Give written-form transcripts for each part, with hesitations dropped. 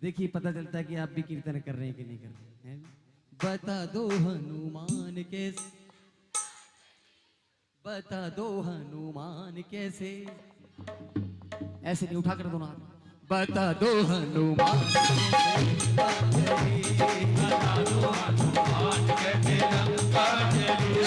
देखिए पता चलता है कि आप भी कीर्तन कर रहे हैं कि नहीं कर रहे हैं। बता दो हनुमान कैसे, बता दो हनुमान कैसे, ऐसे नहीं उठा कर दो ना, बता दो हनुमान कैसे, बता दो हनुमान कैसे लंका चले।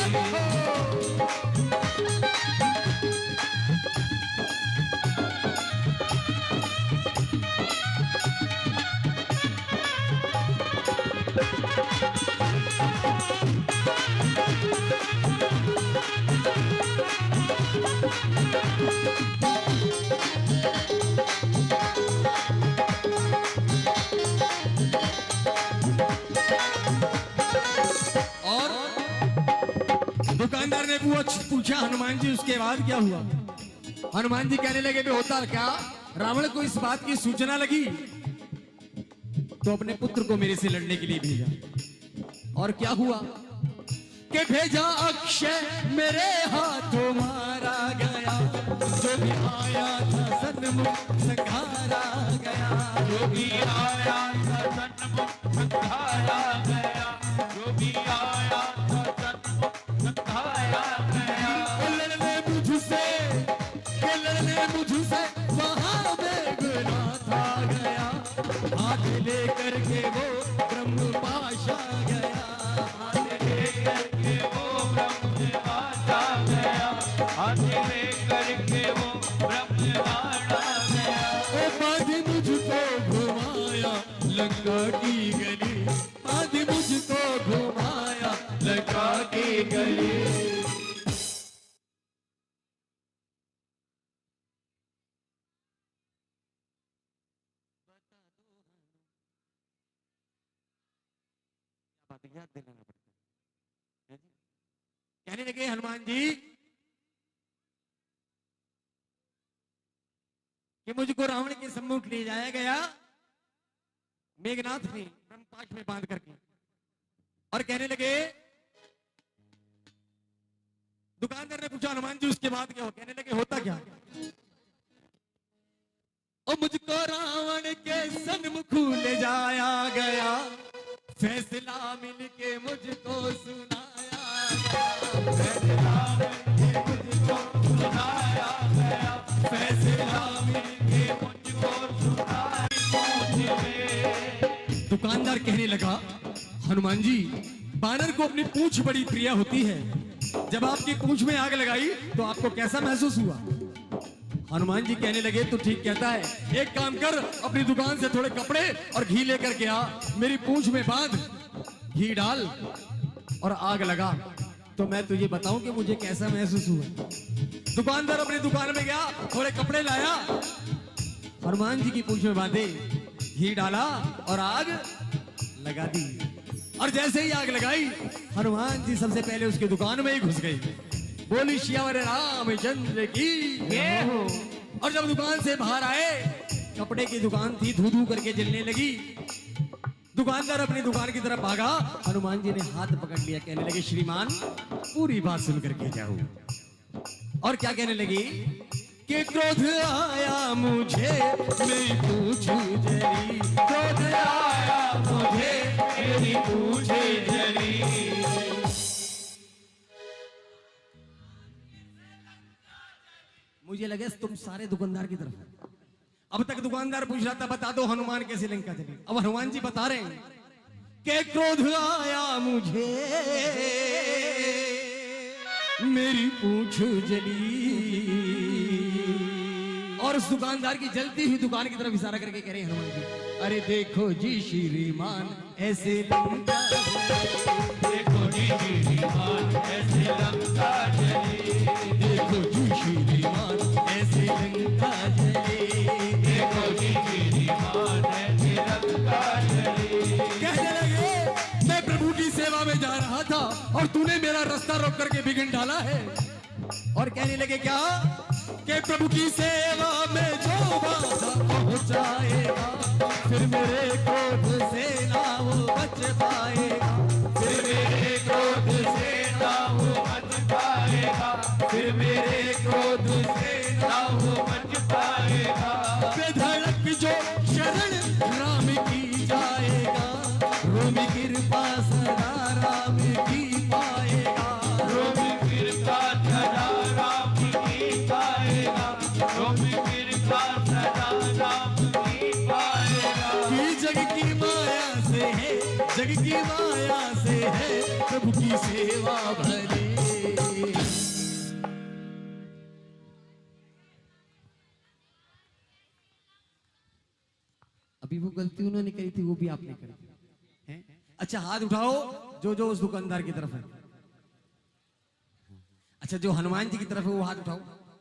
दुकानदार ने पूछा हनुमान जी उसके बाद क्या हुआ। हनुमान जी कहने लगे भी होता क्या, रावण को इस बात की सूचना लगी तो अपने पुत्र को मेरे से लड़ने के लिए भेजा। और क्या हुआ कि भेजा अक्षय मेरे हाथों मारा गया, जो भी आया था सन्मुख संघारा गया, जो भी आया था सन्मुख संघारा गया, जो भी आया था सन्मुख संघारा गया। लड़ने मुझसे, लड़ने मुझसे वहां मेघनाथ आ गया, हाथ लेकर के वो ब्रह्म पाशा गया, हाथ लेकर के वो ब्रह्म पाशा गया, हाथ लेकर के वो ब्रह्म पाशा गया। ओ बाधी मुझको घुमाया लंका की गली, बाधी मुझको घुमाया लंका की गली। याद दिलाना पड़ता है। कहने लगे हनुमान जी कि मुझको रावण के सम्मुख ले जाया गया मेघनाथ ने ब्रह्मपाश में बांध करके, और कहने लगे, दुकानदार ने पूछा हनुमान जी उसके बाद क्या हो। कहने लगे होता क्या, और मुझको रावण के सन्मुख ले जाया गया, फैसला मिलके मुझको सुनाया गया, फैसला मिलके मुझको सुनाया गया, फैसला मिलके मुझको सुनाया। दुकानदार कहने लगा हनुमान जी बानर को अपनी पूंछ बड़ी प्रिय होती है, जब आपकी पूंछ में आग लगाई तो आपको कैसा महसूस हुआ। हनुमान जी कहने लगे तो ठीक कहता है, एक काम कर अपनी दुकान से थोड़े कपड़े और घी लेकर के आ, मेरी पूंछ में बांध, घी डाल और आग लगा तो मैं तुझे बताऊं कि मुझे कैसा महसूस हुआ। दुकानदार अपनी दुकान में गया, थोड़े कपड़े लाया, हनुमान जी की पूंछ में बांधे, घी डाला और आग लगा दी। और जैसे ही आग लगाई हनुमान जी सबसे पहले उसकी दुकान में ही घुस गई। बोली श्यावर रामचंद्र की। और जब दुकान से बाहर आए, कपड़े की दुकान थी, धू धू करके जलने लगी। दुकानदार अपनी दुकान की तरफ भागा, हनुमान जी ने हाथ पकड़ लिया, कहने लगे श्रीमान पूरी बात सुन करके जाओ। और क्या कहने लगी कि क्रोध आया मुझे मेरी पूंछ जली, क्रोध आया मुझे मेरी पूंछ जली। मुझे लगे तुम सारे दुकानदार की तरफ हो। अब तक दुकानदार पूछ रहा था बता दो हनुमान कैसे लंका चली, अब हनुमान जी बता रहे हैं कि क्रोध आया मुझे मेरी पूंछ जली। और उस दुकानदार की जलती हुई दुकान की तरफ इशारा करके कह रहे हैं हनुमान जी, अरे देखो जी श्रीमान ऐसे लंका देखो जी श्रीमान ऐसे लंका चली, देखो जी श्रीमान ऐसे लंका चली, देखो जी श्रीमान ऐसे लंका चली। कहने लगे मैं प्रभु की सेवा में जा रहा था और तूने मेरा रास्ता रोक करके बिगड़ डाला है। और कहने लगे क्या कि प्रभु की सेवा में जो बाधा पहुंचाएगा फिर मेरे क्रोध से ना वो बच पाएगा, फिर मेरे क्रोध से ना वो बच पाएगा, फिर मेरे क्रोध से ना वो बच पाएगा। बेधड़क जो शरण राम कि जग की माया से है, जग की माया से है प्रभु की सेवा भले। अभी वो गलती उन्होंने करी थी, वो भी आपने करी है? अच्छा हाथ उठाओ जो जो उस दुकानदार की तरफ है। अच्छा जो हनुमान जी की तरफ है वो हाथ उठाओ,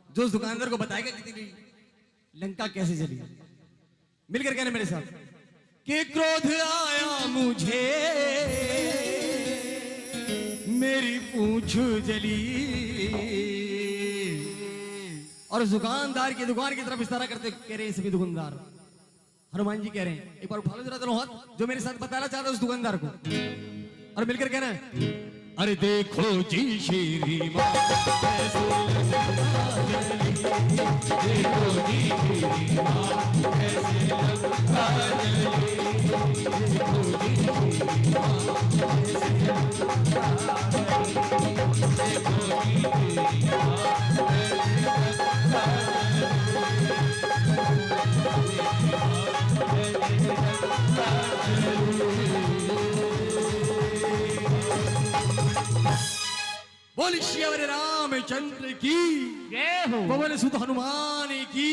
जो उस दुकानदार को बताएगा कितनी लंका कैसे चली। मिलकर कहने मेरे साथ कि क्रोध आया मुझे मेरी पूंछ जली। और उस दुकानदार की दुकान की तरफ इशारा करते कह रहे हैं सभी दुकानदार, हनुमान जी कह रहे हैं एक बार उठा लो जरा दोनों हाथ, जो मेरे साथ बताना चाहता है उस दुकानदार को, और मिलकर कहना है अरे देखो जी श्री मां कैसे देखो जी श्री मां कैसे लंका जली, देखो जी श्री मां कैसे लंका जली, देखो जी श्री मां कैसे लंका बोल श्री रामचंद्र की जय हो, पवन सुत हनुमान की।